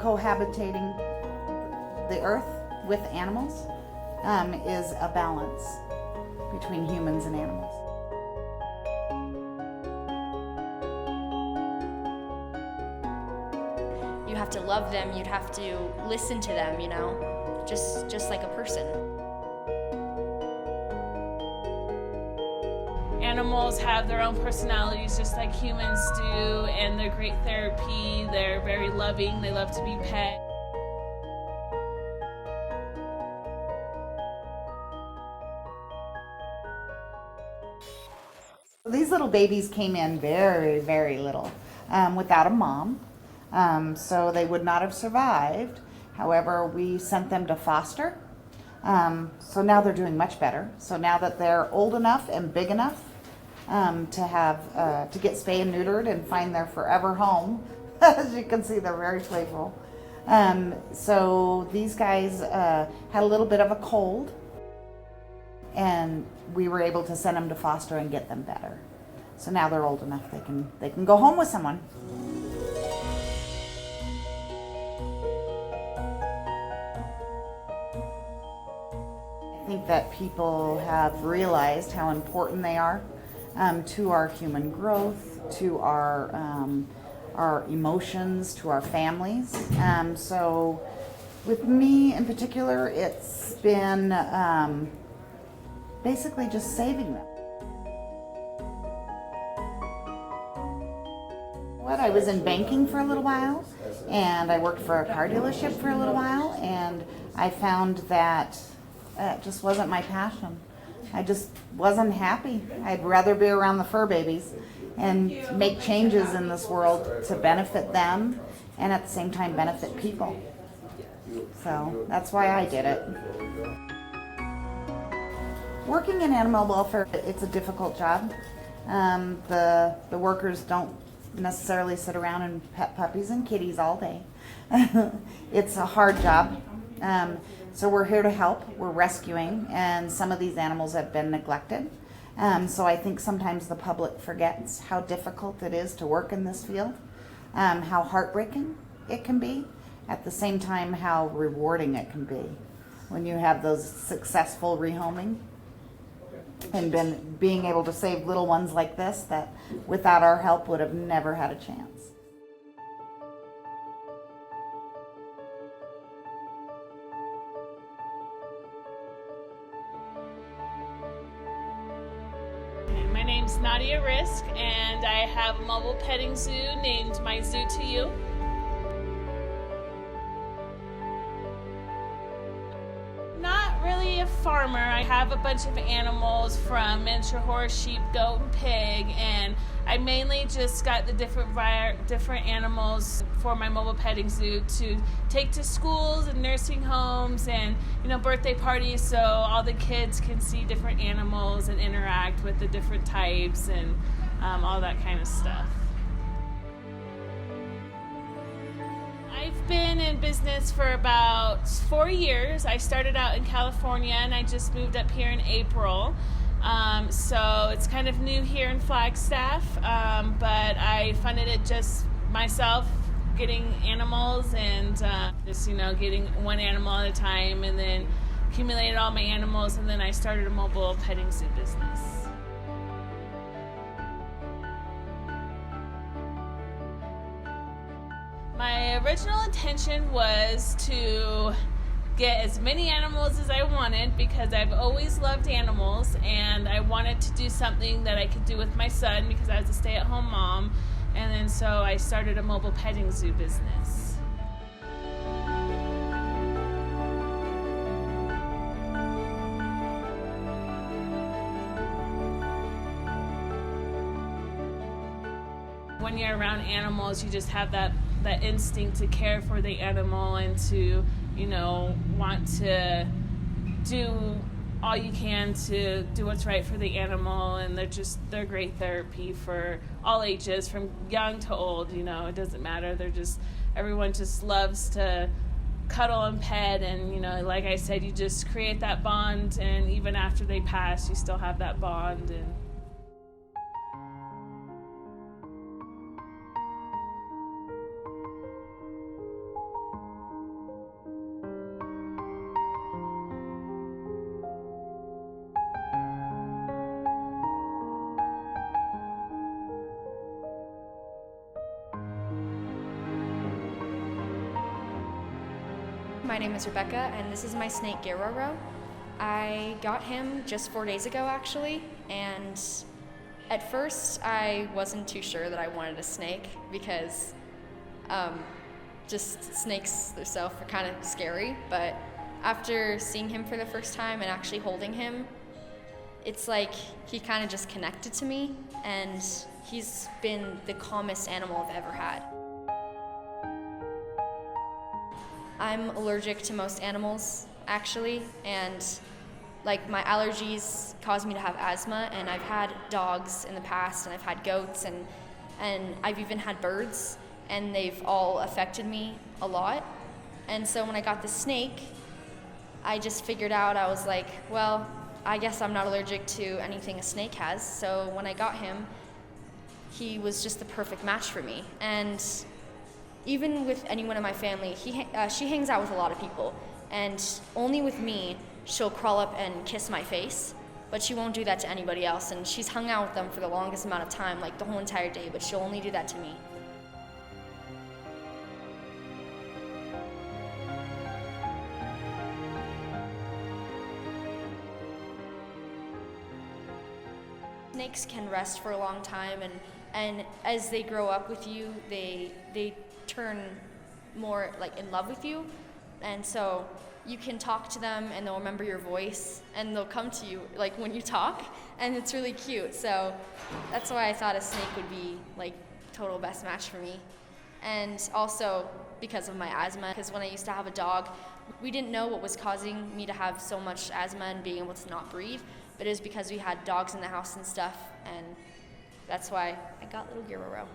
cohabitating the earth with animals is a balance between humans and animals. You have to love them, you'd have to listen to them, you know, just like a person. Animals have their own personalities just like humans do, and they're great therapy, they're very loving, they love to be pet. These little babies came in very, very little, without a mom, so they would not have survived. However, we sent them to foster, so now they're doing much better. So now that they're old enough and big enough to get spayed and neutered and find their forever home, as you can see, they're very playful. So these guys had a little bit of a cold, and we were able to send them to foster and get them better. So now they're old enough they can go home with someone. I think that people have realized how important they are to our human growth, to our emotions, to our families. So with me in particular, it's been basically just saving them. I was in banking for a little while, and I worked for a car dealership for a little while, and I found that it just wasn't my passion. I just wasn't happy. I'd rather be around the fur babies and make changes in this world to benefit them and at the same time benefit people. So that's why I did it. Working in animal welfare, it's a difficult job. The workers don't necessarily sit around and pet puppies and kitties all day. It's a hard job. So we're here to help. We're rescuing, and some of these animals have been neglected. So I think sometimes the public forgets how difficult it is to work in this field, how heartbreaking it can be, at the same time how rewarding it can be when you have those successful rehoming and being able to save little ones like this that without our help would have never had a chance. My name's Nadia Risk, and I have a mobile petting zoo named My Zoo to You. Not really a farmer. I have a bunch of animals from miniature horse, sheep, goat, and pig, and I mainly just got the different animals for my mobile petting zoo to take to schools and nursing homes and birthday parties, so all the kids can see different animals and interact with the different types and all that kind of stuff. I've been in business for about 4 years. I started out in California and I just moved up here in April. So it's kind of new here in Flagstaff, but I funded it just myself, getting animals and just getting one animal at a time, and then accumulated all my animals, and then I started a mobile petting zoo business. My original intention was to get as many animals as I wanted because I've always loved animals, and I wanted to do something that I could do with my son because I was a stay-at-home mom, and then so I started a mobile petting zoo business. When you're around animals, you just have that instinct to care for the animal and to want to do all you can to do what's right for the animal, and they're great therapy for all ages, from young to old. It doesn't matter. Everyone just loves to cuddle and pet, and like I said, you just create that bond, and even after they pass, you still have that bond. And My name is Rebecca, and this is my snake Geroro. I got him just 4 days ago, actually, and at first I wasn't too sure that I wanted a snake because just snakes themselves are kind of scary, but after seeing him for the first time and actually holding him, it's like he kind of just connected to me, and he's been the calmest animal I've ever had. I'm allergic to most animals, actually, and like my allergies cause me to have asthma, and I've had dogs in the past, and I've had goats, and I've even had birds, and they've all affected me a lot. And so when I got the snake, I just figured out, I was like, well, I guess I'm not allergic to anything a snake has. So when I got him, he was just the perfect match for me. And even with anyone in my family, she hangs out with a lot of people, and only with me, she'll crawl up and kiss my face, but she won't do that to anybody else. And she's hung out with them for the longest amount of time, like the whole entire day, but she'll only do that to me. Snakes can rest for a long time, and as they grow up with you, they turn more like in love with you, and so you can talk to them and they'll remember your voice and they'll come to you like when you talk, and it's really cute. So that's why I thought a snake would be like total best match for me. And also because of my asthma, because when I used to have a dog, we didn't know what was causing me to have so much asthma and being able to not breathe, but it was because we had dogs in the house and stuff, and that's why I got little Geroro.